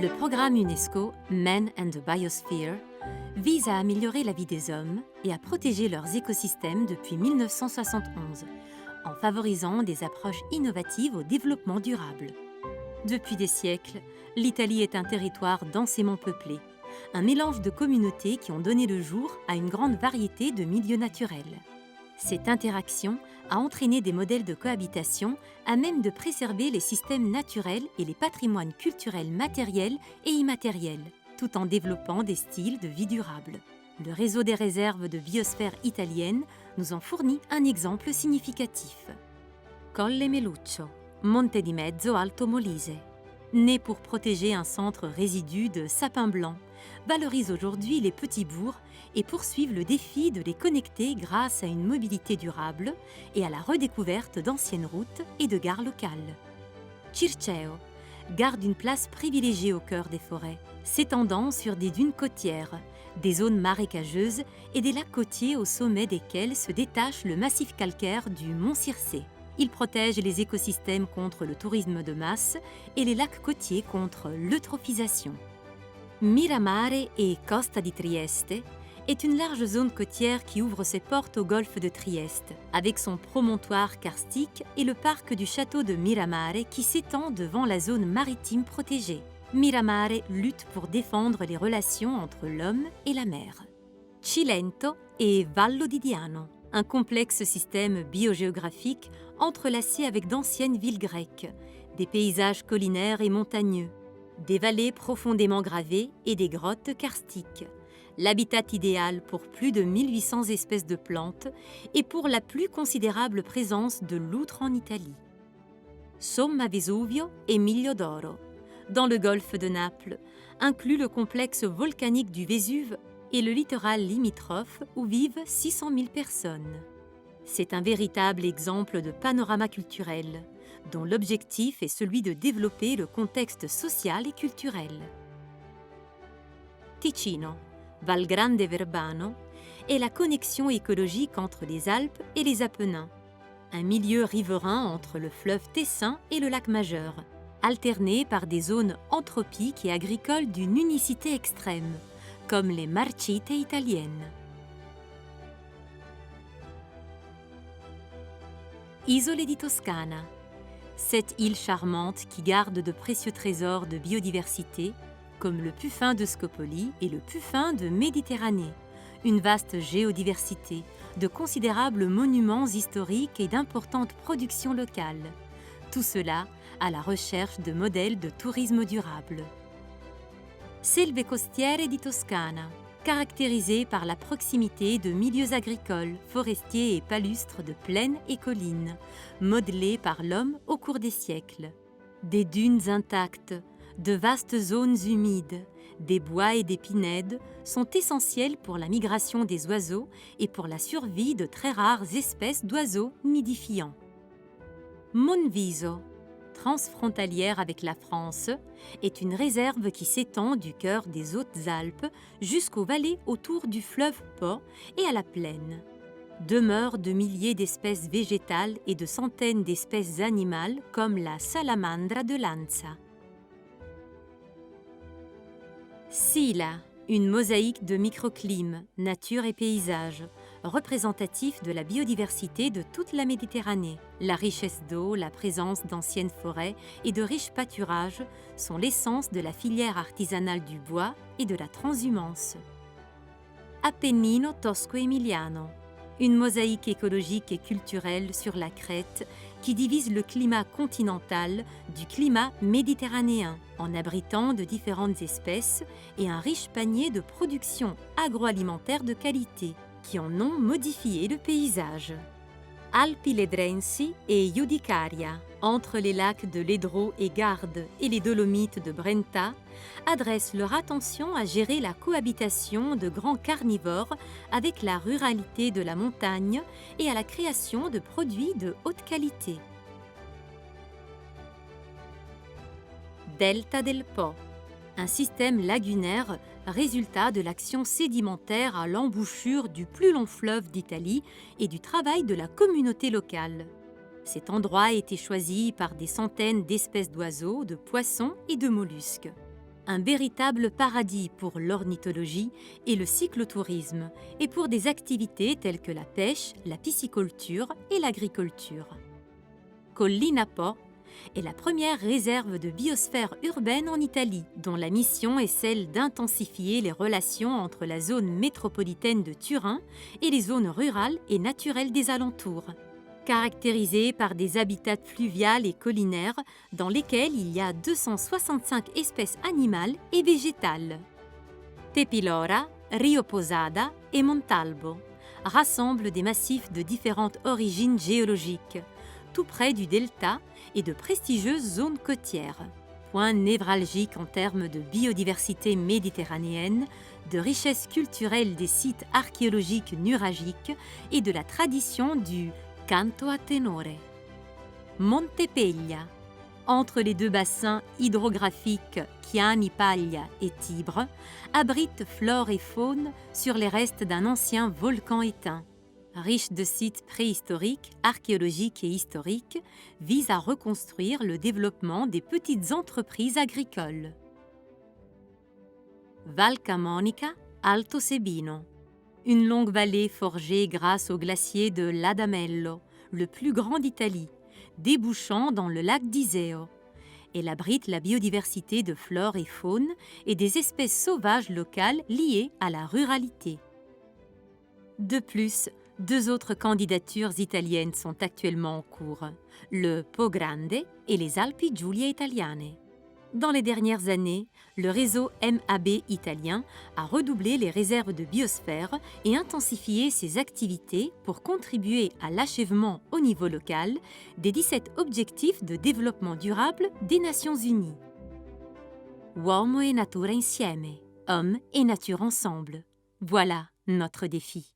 Le programme UNESCO Men and the Biosphere vise à améliorer la vie des hommes et à protéger leurs écosystèmes depuis 1971, en favorisant des approches innovatives au développement durable. Depuis des siècles, l'Italie est un territoire densément peuplé, un mélange de communautés qui ont donné le jour à une grande variété de milieux naturels. Cette interaction a entraîné des modèles de cohabitation à même de préserver les systèmes naturels et les patrimoines culturels matériels et immatériels, tout en développant des styles de vie durables. Le réseau des réserves de biosphère italienne nous en fournit un exemple significatif. Colle Meluccio, Monte di Mezzo Alto Molise. Né pour protéger un centre résidu de sapins blancs, valorise aujourd'hui les petits bourgs et poursuivent le défi de les connecter grâce à une mobilité durable et à la redécouverte d'anciennes routes et de gares locales. Circeo garde une place privilégiée au cœur des forêts, s'étendant sur des dunes côtières, des zones marécageuses et des lacs côtiers au sommet desquels se détache le massif calcaire du mont Circé. Il protège les écosystèmes contre le tourisme de masse et les lacs côtiers contre l'eutrophisation. Miramare et Costa di Trieste est une large zone côtière qui ouvre ses portes au golfe de Trieste, avec son promontoire karstique et le parc du château de Miramare qui s'étend devant la zone maritime protégée. Miramare lutte pour défendre les relations entre l'homme et la mer. Cilento et Vallo di Diano, un complexe système biogéographique entrelacé avec d'anciennes villes grecques, des paysages collinaires et montagneux, des vallées profondément gravées et des grottes karstiques. L'habitat idéal pour plus de 1800 espèces de plantes et pour la plus considérable présence de loutres en Italie. Somma Vesuvio et Miglio d'Oro, dans le golfe de Naples, inclut le complexe volcanique du Vésuve et le littoral limitrophe où vivent 600 000 personnes. C'est un véritable exemple de panorama culturel, dont l'objectif est celui de développer le contexte social et culturel. Ticino, Val Grande Verbano, est la connexion écologique entre les Alpes et les Apennins, un milieu riverain entre le fleuve Tessin et le lac Majeur, alterné par des zones anthropiques et agricoles d'une unicité extrême, comme les Marchite italiennes. Isole di Toscana, cette île charmante qui garde de précieux trésors de biodiversité, comme le puffin de Scopoli et le puffin de Méditerranée, une vaste géodiversité, de considérables monuments historiques et d'importantes productions locales. Tout cela à la recherche de modèles de tourisme durable. Selve costiere di Toscana, caractérisée par la proximité de milieux agricoles, forestiers et palustres de plaines et collines, modelés par l'homme au cours des siècles. Des dunes intactes, de vastes zones humides, des bois et des pinèdes sont essentiels pour la migration des oiseaux et pour la survie de très rares espèces d'oiseaux nidifiants. Monviso, transfrontalière avec la France, est une réserve qui s'étend du cœur des Hautes-Alpes jusqu'aux vallées autour du fleuve Po et à la plaine. Demeure de milliers d'espèces végétales et de centaines d'espèces animales comme la salamandre de Lanza. Sila, une mosaïque de microclimes, nature et paysage, représentatif de la biodiversité de toute la Méditerranée. La richesse d'eau, la présence d'anciennes forêts et de riches pâturages sont l'essence de la filière artisanale du bois et de la transhumance. Appennino Tosco-Emiliano, une mosaïque écologique et culturelle sur la crête qui divise le climat continental du climat méditerranéen en abritant de différentes espèces et un riche panier de production agroalimentaire de qualité qui en ont modifié le paysage. Alpi Ledrensi et Iudicaria, entre les lacs de Ledro et Garde et les Dolomites de Brenta, adressent leur attention à gérer la cohabitation de grands carnivores avec la ruralité de la montagne et à la création de produits de haute qualité. Delta del Po, un système lagunaire résultat de l'action sédimentaire à l'embouchure du plus long fleuve d'Italie et du travail de la communauté locale. Cet endroit a été choisi par des centaines d'espèces d'oiseaux, de poissons et de mollusques. un véritable paradis pour l'ornithologie et le cyclotourisme, et pour des activités telles que la pêche, la pisciculture et l'agriculture. Collina Po est la première réserve de biosphère urbaine en Italie, dont la mission est celle d'intensifier les relations entre la zone métropolitaine de Turin et les zones rurales et naturelles des alentours. Caractérisée par des habitats fluviales et collinaires dans lesquels il y a 265 espèces animales et végétales. Tepilora, Rio Posada et Montalbo rassemblent des massifs de différentes origines géologiques, tout près du delta et de prestigieuses zones côtières. Point névralgique en termes de biodiversité méditerranéenne, de richesse culturelle des sites archéologiques nuragiques et de la tradition du canto a tenore. Montepeglia, entre les deux bassins hydrographiques Chiani Paglia et Tibre, abrite flore et faune sur les restes d'un ancien volcan éteint. Riche de sites préhistoriques, archéologiques et historiques, vise à reconstruire le développement des petites entreprises agricoles. Val Camonica, Alto Sebino. Une longue vallée forgée grâce au glacier de l'Adamello, le plus grand d'Italie, débouchant dans le lac d'Iseo. Elle abrite la biodiversité de flore et faune et des espèces sauvages locales liées à la ruralité. De plus, 2 autres candidatures italiennes sont actuellement en cours, le Po Grande et les Alpi Giulie italiane. Dans les dernières années, le réseau MAB italien a redoublé les réserves de biosphère et intensifié ses activités pour contribuer à l'achèvement au niveau local des 17 objectifs de développement durable des Nations Unies. Uomo e natura insieme, homme et nature ensemble. Voilà notre défi.